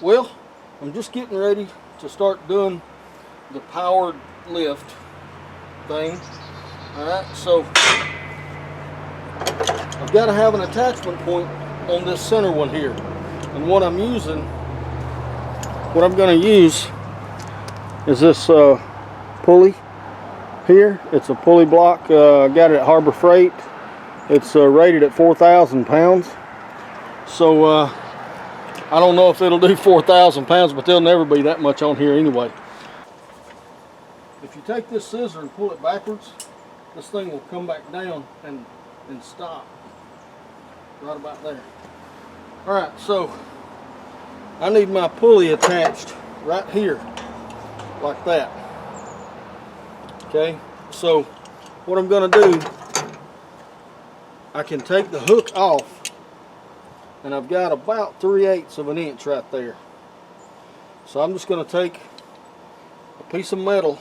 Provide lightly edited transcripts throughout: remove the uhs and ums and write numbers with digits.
Well, I'm just getting ready to start doing the powered lift thing. Alright, so I've got to have an attachment point on this center one here. And what I'm going to use is this pulley here. It's a pulley block. I got it at Harbor Freight. It's rated at 4,000 pounds. So I don't know if it'll do 4,000 pounds, but there'll never be that much on here anyway. If you take this scissor and pull it backwards, this thing will come back down and stop right about there. Alright, so I need my pulley attached right here, like that. Okay, so what I'm going to do, I can take the hook off, and I've got about 3/8 of an inch right there. So I'm just going to take a piece of metal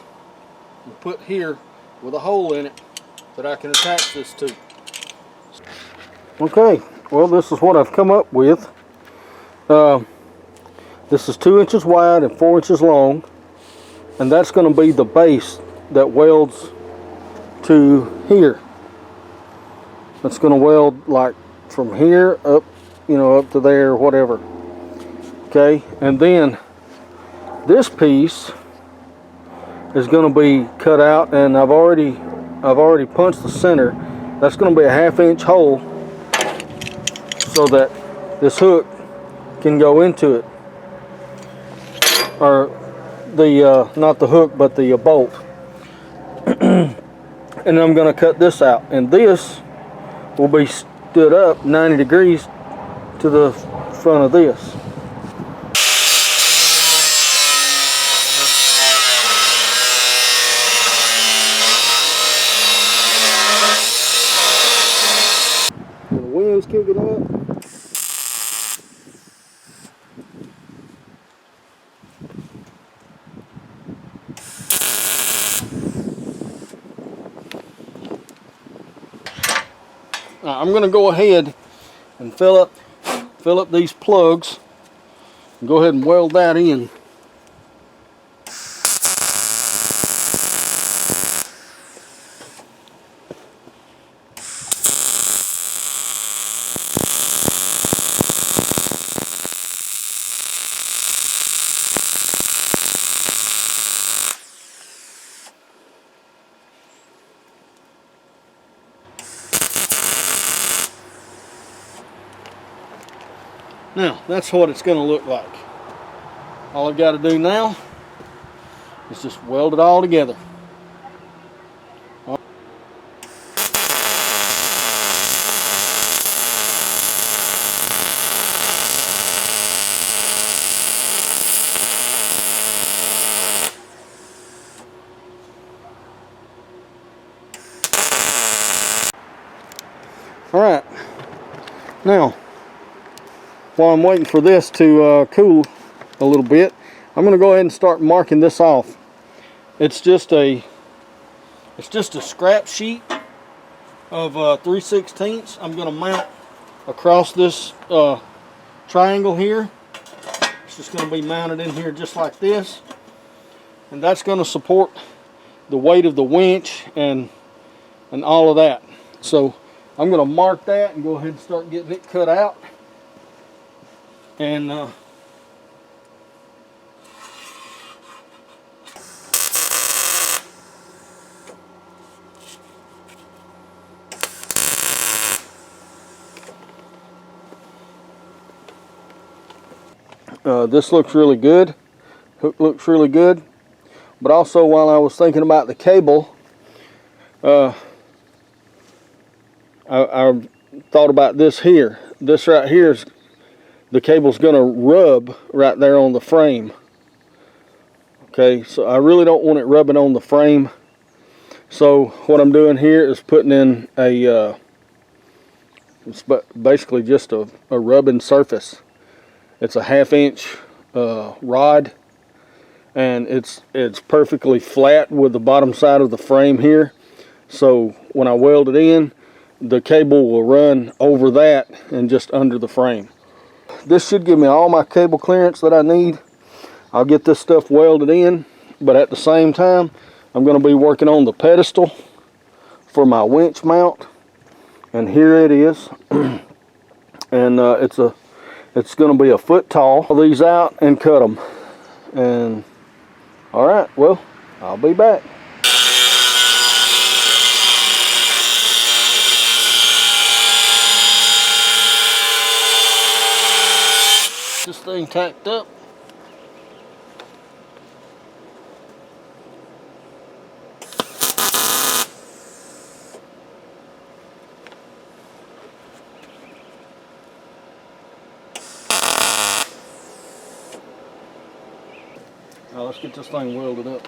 and put here with a hole in it that I can attach this to. Okay, well, this is what I've come up with. This is 2 inches wide and 4 inches long, and that's going to be the base that welds to here. That's going to weld like from here up, you know, up to there, whatever. Okay, and then this piece is going to be cut out, and I've already punched the center. That's going to be a 1/2 inch hole so that this hook can go into it, or the not the hook but the bolt. And I'm going to cut this out, and this will be stood up 90 degrees to the front of this. The wind's kicking up. Now, I'm going to go ahead and fill up these plugs and go ahead and weld that in. Now, that's what it's going to look like. All I've got to do now is just weld it all together. Alright, now, while I'm waiting for this to cool a little bit, I'm going to go ahead and start marking this off. It's just a scrap sheet of 3/16. I'm going to mount across this triangle here. It's just going to be mounted in here just like this, and that's going to support the weight of the winch and all of that. So I'm going to mark that and go ahead and start getting it cut out. And this looks really good. Hook looks really good. But also, while I was thinking about the cable, I thought about this here. This right here is the cable's going to rub right there on the frame. Okay, so I really don't want it rubbing on the frame. So what I'm doing here is putting in a it's basically just a rubbing surface. It's a 1/2 inch rod, and it's perfectly flat with the bottom side of the frame here. So when I weld it in, the cable will run over that and just under the frame. this should give me all my cable clearance that I need. I'll get this stuff welded in, but at the same time, I'm going to be working on the pedestal for my winch mount. And here it is. And it's going to be a foot tall. Pull these out and cut them. And all right, well, I'll be back. This thing tacked up. Now let's get this thing welded up.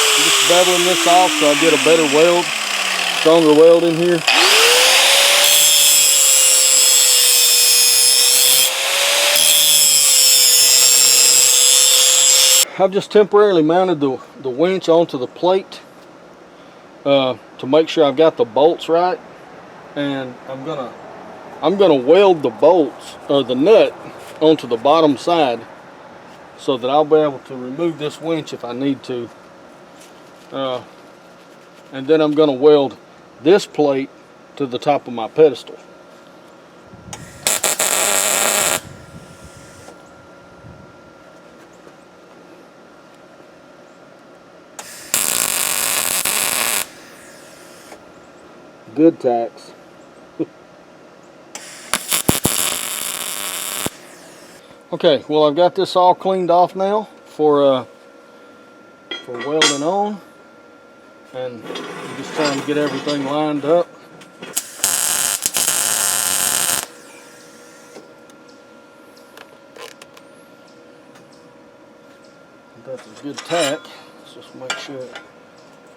I'm just beveling this off so I get a better weld, stronger weld in here. I've just temporarily mounted the winch onto the plate to make sure I've got the bolts right, and I'm gonna weld the bolts or the nut onto the bottom side so that I'll be able to remove this winch if I need to, and then I'm gonna weld this plate to the top of my pedestal. Good tacks. Okay, well, I've got this all cleaned off now for welding on, and I'm just trying to get everything lined up. That's a good tack. Let's just make sure it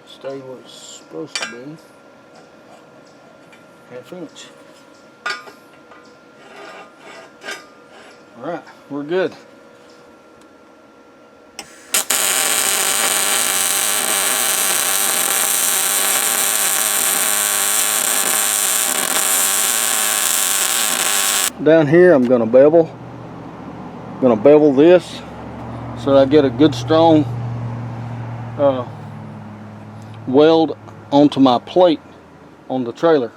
stays where it's supposed to be. Half inch. Alright, we're good. Down here I'm going to bevel. I'm going to bevel this so that I get a good strong weld onto my plate on the trailer.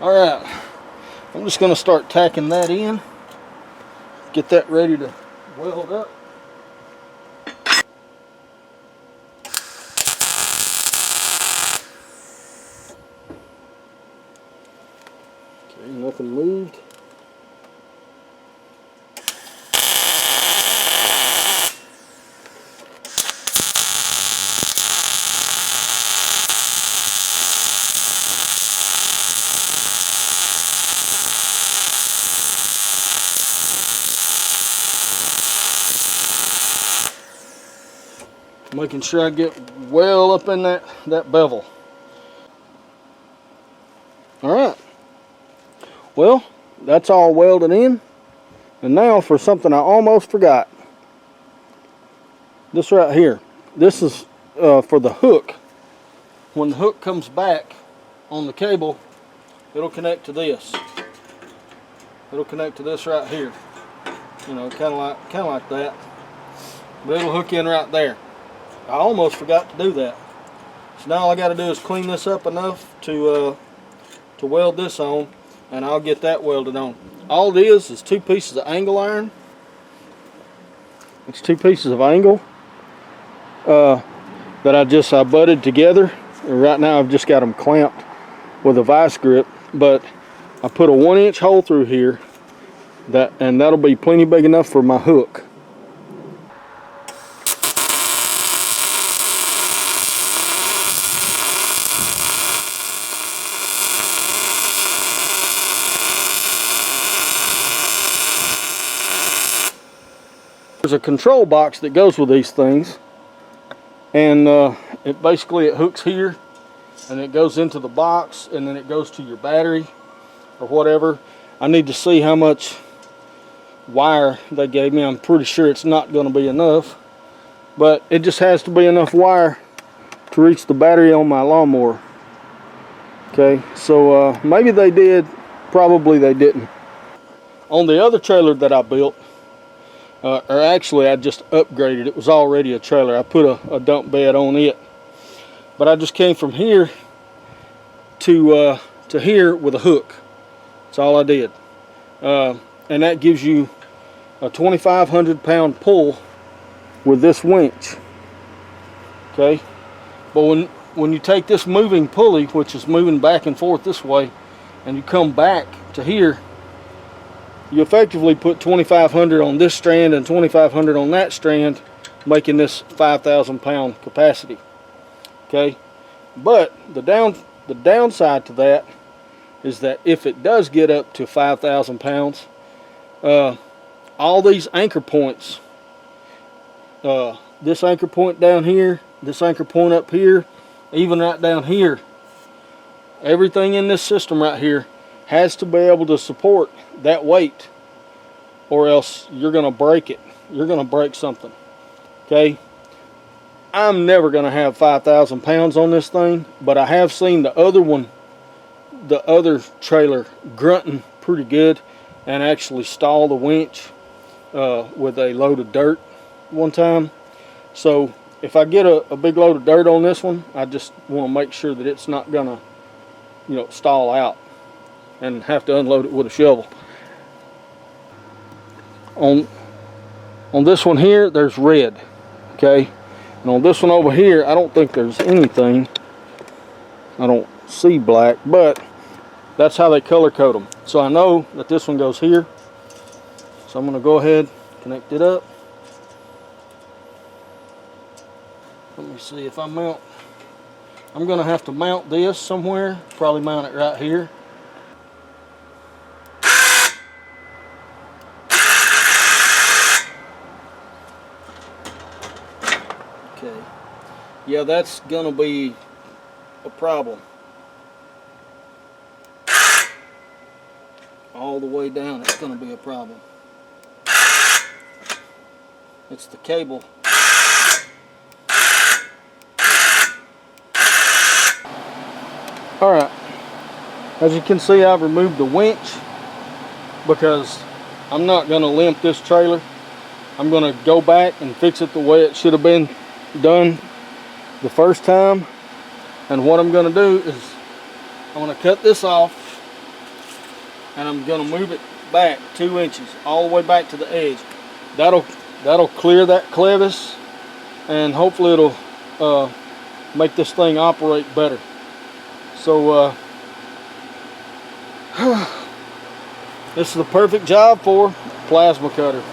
Alright, I'm just going to start tacking that in, get that ready to weld up. Okay, nothing moved. Making sure I get well up in that bevel. Alright, well, that's all welded in. And now for something I almost forgot. This right here, this is for the hook. When the hook comes back on the cable, it'll connect to this. It'll connect to this right here. You know, kind of like that. But it'll hook in right there. I almost forgot to do that. So now all I got to do is clean this up enough to weld this on, and I'll get that welded on. All it is 2 pieces of angle iron. It's 2 pieces of angle that I butted together. Right now I've just got them clamped with a vice grip, but I put a 1-inch hole through here, and that'll be plenty big enough for my hook. There's a control box that goes with these things, and it hooks here, and it goes into the box, and then it goes to your battery or whatever. I need to see how much wire they gave me. I'm pretty sure it's not going to be enough, but it just has to be enough wire to reach the battery on my lawnmower. Okay, so maybe they did, probably they didn't. On the other trailer that I built, or actually I just upgraded, it was already a trailer. I put a dump bed on it, but I just came from here to here with a hook. That's all I did, and that gives you a 2,500 pound pull with this winch. Okay, but when you take this moving pulley, which is moving back and forth this way, and you come back to here, you effectively put 2,500 on this strand and 2,500 on that strand, making this 5,000 pound capacity. Okay, but the downside to that is that if it does get up to 5,000 pounds, all these anchor points, this anchor point down here, this anchor point up here, even right down here, everything in this system right here has to be able to support that weight, or else you're going to break it. You're going to break something. Okay, I'm never going to have 5,000 pounds on this thing, but I have seen the other trailer grunting pretty good and actually stall the winch with a load of dirt one time. So if I get a big load of dirt on this one, I just want to make sure that it's not gonna, stall out and have to unload it with a shovel. On this one here, there's red, okay, and on this one over here, I don't think there's anything. I don't see black, but that's how they color code them. So I know that this one goes here, so I'm going to go ahead, connect it up. Let me see if I mount. I'm going to have to mount this somewhere, probably mount it right here. Okay, yeah, that's going to be a problem. All the way down, it's going to be a problem. It's the cable. Alright, as you can see, I've removed the winch because I'm not going to limp this trailer. I'm going to go back and fix it the way it should have been done the first time. And what I'm going to do is I'm going to cut this off, and I'm going to move it back 2 inches all the way back to the edge. That'll clear that clevis, and hopefully it'll make this thing operate better. So this is the perfect job for plasma cutter.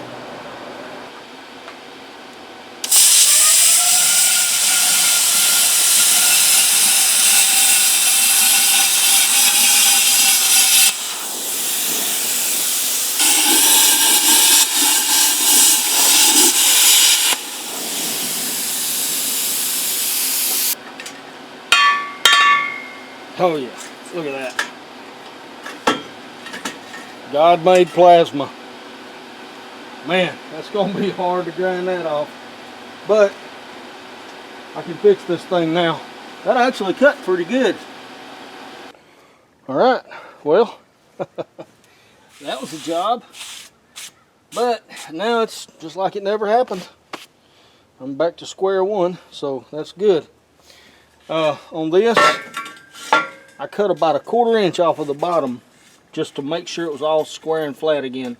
Oh yeah, look at that. God-made plasma. Man, that's going to be hard to grind that off. But I can fix this thing now. That actually cut pretty good. Alright, well, that was a job. But now it's just like it never happened. I'm back to square one, so that's good. On this, I cut about a 1/4 inch off of the bottom just to make sure it was all square and flat again.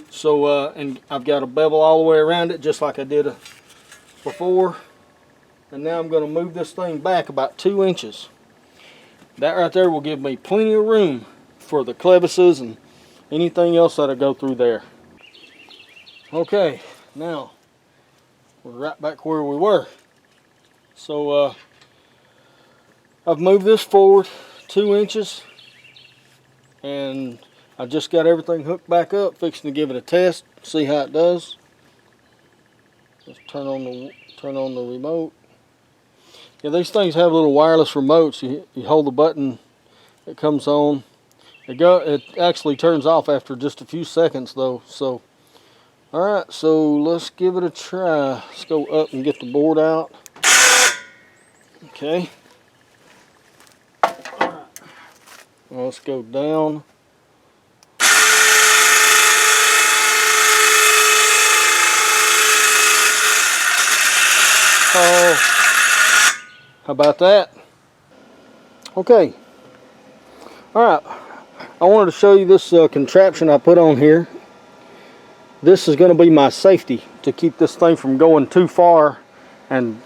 So, and I've got a bevel all the way around it just like I did before. And now I'm going to move this thing back about 2 inches. That right there will give me plenty of room for the clevises and anything else that'll go through there. Okay, now we're right back where we were. So, I've moved this forward 2 inches, and I just got everything hooked back up, fixing to give it a test, see how it does. Let's turn on the remote. Yeah, these things have little wireless remotes. You hold the button, it comes on. It actually turns off after just a few seconds though. So, all right, so let's give it a try. Let's go up and get the board out. Okay. All right. Well, let's go down. Oh, how about that? Okay. All right. I wanted to show you this contraption I put on here. This is going to be my safety to keep this thing from going too far and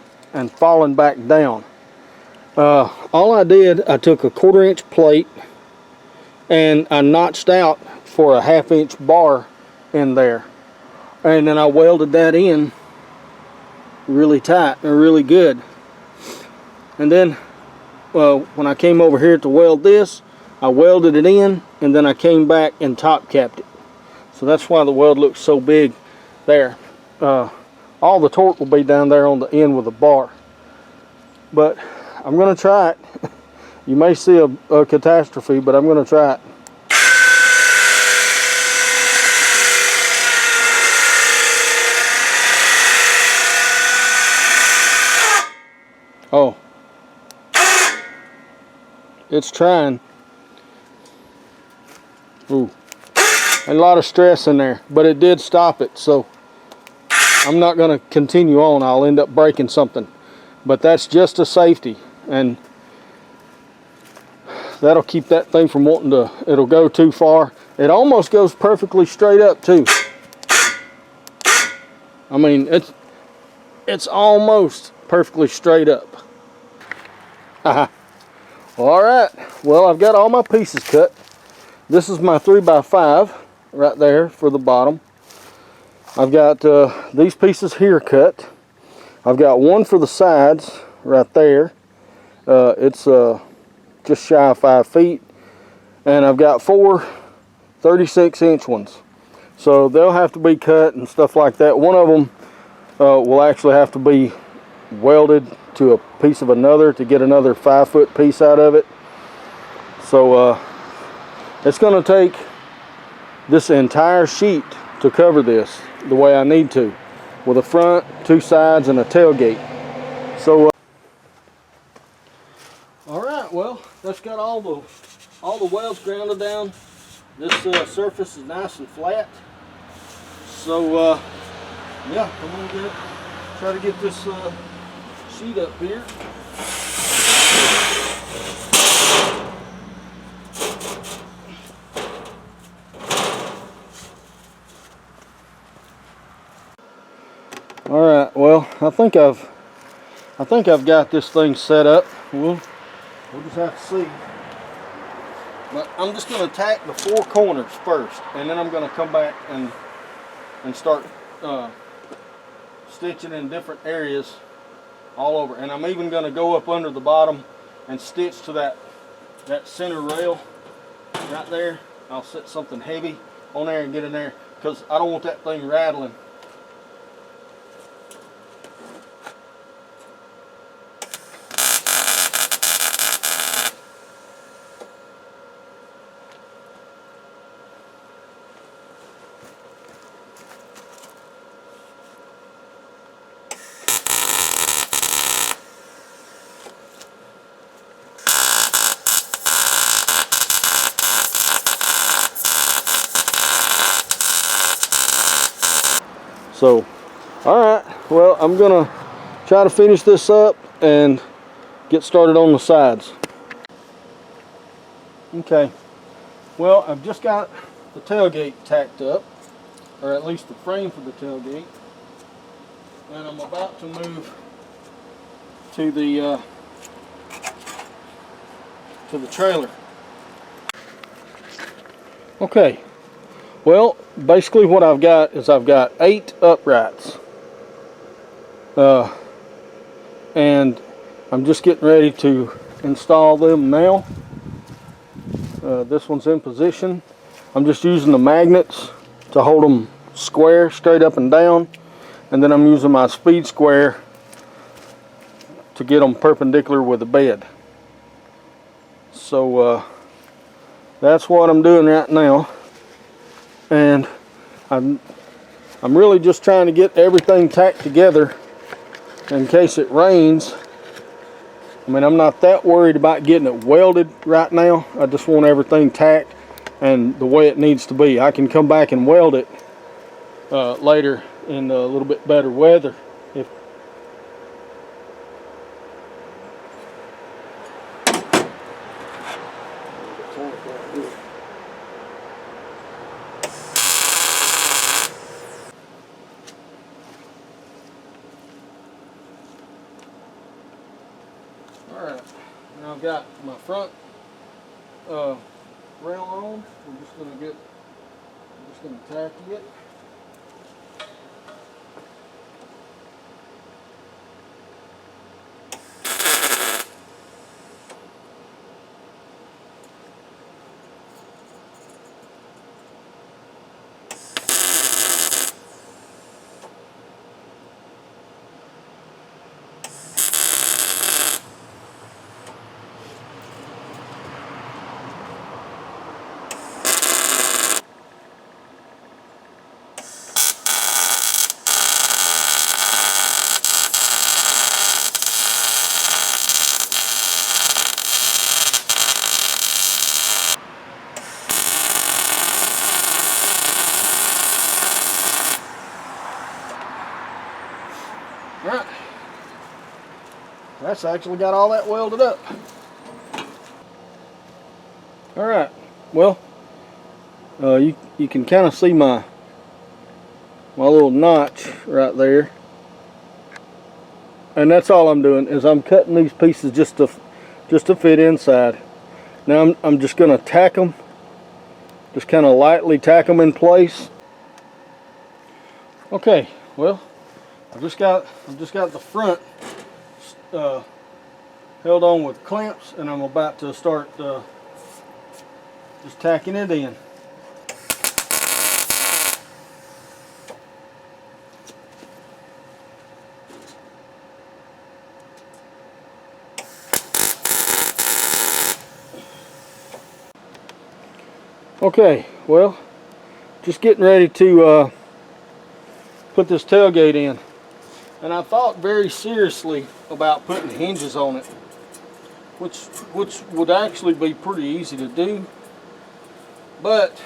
falling back down. All I did, I took a 1/4 inch plate and I notched out for a 1/2 inch bar in there, and then I welded that in really tight and really good. And then when I came over here to weld this, I welded it in, and then I came back and top capped it. So that's why the weld looks so big there. All the torque will be down there on the end with the bar. But I'm going to try it. You may see a catastrophe, but I'm going to try it. Oh. It's trying. Ooh. A lot of stress in there, but it did stop it, so I'm not going to continue on. I'll end up breaking something. But that's just a safety, and that'll keep that thing from it'll go too far. It almost goes perfectly straight up too. I mean, it's almost perfectly straight up. All right, well, I've got all my pieces cut. This is my 3x5 right there for the bottom. I've got these pieces here cut. I've got one for the sides right there. It's just shy of 5 feet. And I've got 4 36-inch ones. So they'll have to be cut and stuff like that. One of them will actually have to be welded to a piece of another to get another 5-foot piece out of it. So it's going to take this entire sheet to cover this the way I need to, with a front, 2 sides, and a tailgate. So all right, well, that's got all the welds grounded down. This surface is nice and flat. So yeah, I'm gonna try to get this sheet up here. All right, well, I think I've got this thing set up. We'll just have to see. But I'm just going to tack the 4 corners first, and then I'm going to come back and start stitching in different areas all over. And I'm even going to go up under the bottom and stitch to that center rail right there. I'll set something heavy on there and get in there, because I don't want that thing rattling. So, all right, well, I'm gonna try to finish this up and get started on the sides. Okay, well, I've just got the tailgate tacked up, or at least the frame for the tailgate, and I'm about to move to the trailer. Okay. Well, basically what I've got is I've got 8 uprights, and I'm just getting ready to install them now. This one's in position. I'm just using the magnets to hold them square, straight up and down, and then I'm using my speed square to get them perpendicular with the bed. So that's what I'm doing right now, and I'm really just trying to get everything tacked together in case it rains. I mean, I'm not that worried about getting it welded right now. I just want everything tacked and the way it needs to be. I can come back and weld it later in a little bit better weather. Alright, now I've got my front rail on. I'm just gonna tack it. Alright, that's actually got all that welded up. Alright, well, you can kind of see my little notch right there, and that's all I'm doing is I'm cutting these pieces just to fit inside. Now I'm just going to tack them, just kind of lightly tack them in place. Okay, well, I've just got the front held on with clamps, and I'm about to start just tacking it in. Okay, well, just getting ready to put this tailgate in, and I thought very seriously about putting hinges on it, which would actually be pretty easy to do, but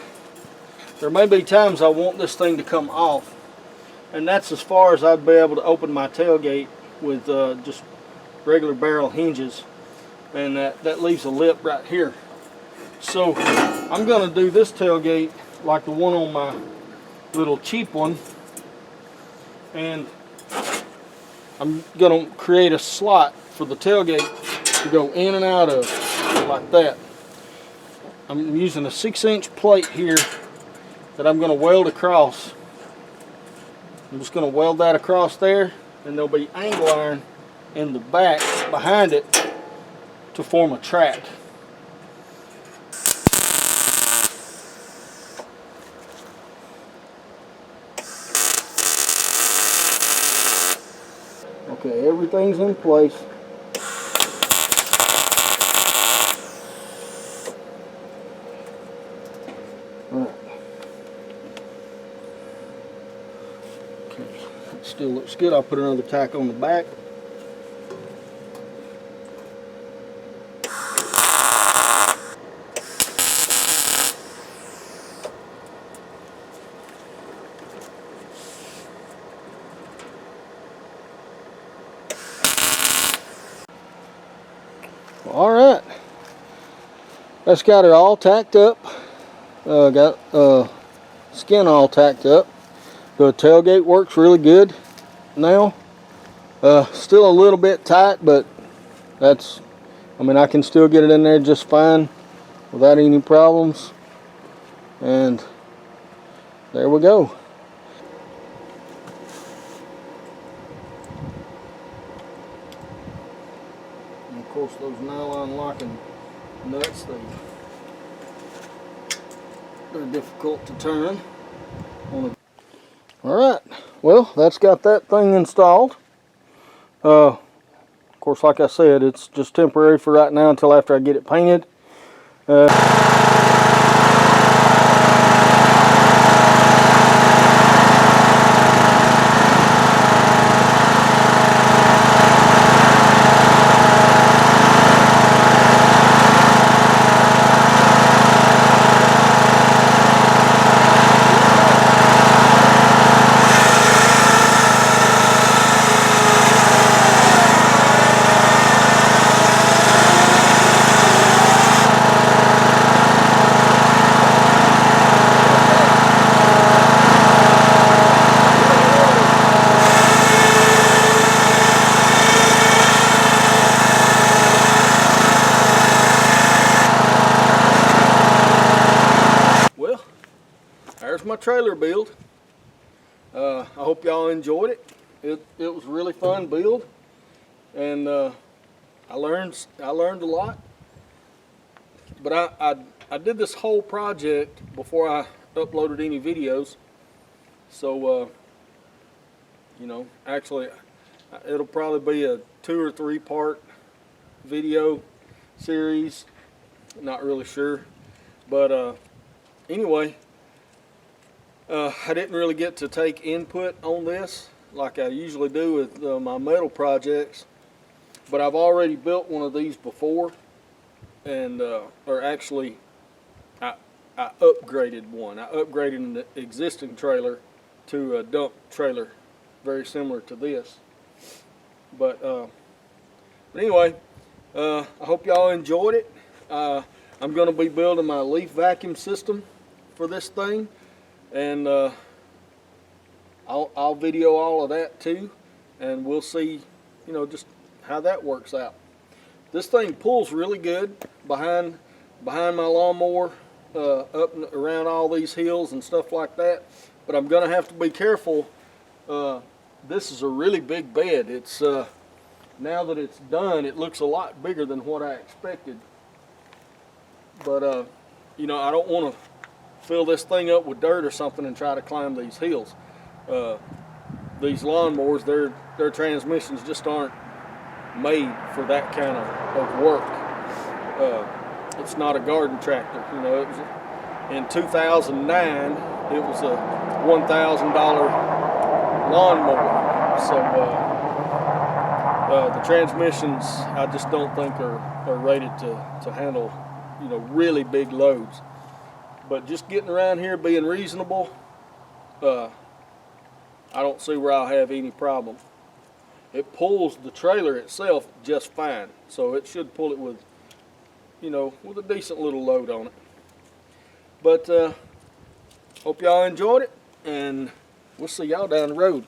there may be times I want this thing to come off, and that's as far as I'd be able to open my tailgate with just regular barrel hinges, and that leaves a lip right here. So I'm going to do this tailgate like the one on my little cheap one, and I'm going to create a slot for the tailgate to go in and out of like that. I'm using a 6-inch plate here that I'm going to weld across. I'm just going to weld that across there, and there'll be angle iron in the back behind it to form a track. Okay, everything's in place. Alright. Okay, it still looks good. I'll put another tack on the back. Alright, that's got her all tacked up. Got skin all tacked up. The tailgate works really good now. Still a little bit tight, but I mean, I can still get it in there just fine without any problems. And there we go. And of course, those nylon locking nuts, they're difficult to turn. Alright, Well, that's got that thing installed. Of course, like I said, it's just temporary for right now until after I get it painted. Well, there's my trailer build. I hope y'all enjoyed it. It was a really fun build, and I learned a lot. But I did this whole project before I uploaded any videos, so you know, actually it'll probably be a 2 or 3 part video series. Not really sure, but anyway. I didn't really get to take input on this like I usually do with my metal projects, but I've already built one of these before, and or actually I upgraded one. I upgraded an existing trailer to a dump trailer very similar to this. But anyway, I hope y'all enjoyed it. I'm going to be building my leaf vacuum system for this thing, and I'll video all of that too, and we'll see, you know, just how that works out. This thing pulls really good behind my lawnmower, up and around all these hills and stuff like that, but I'm gonna have to be careful. This is a really big bed. It's now that it's done, it looks a lot bigger than what I expected, but you know, I don't want to fill this thing up with dirt or something and try to climb these hills. These lawnmowers, their transmissions just aren't made for that kind of work. It's not a garden tractor, you know. It was in 2009. It was a $1,000 lawnmower. So the transmissions, I just don't think are rated to handle, you know, really big loads. But just getting around here, being reasonable, I don't see where I'll have any problem. It pulls the trailer itself just fine, so it should pull it with, you know, with a decent little load on it. But hope y'all enjoyed it, and we'll see y'all down the road.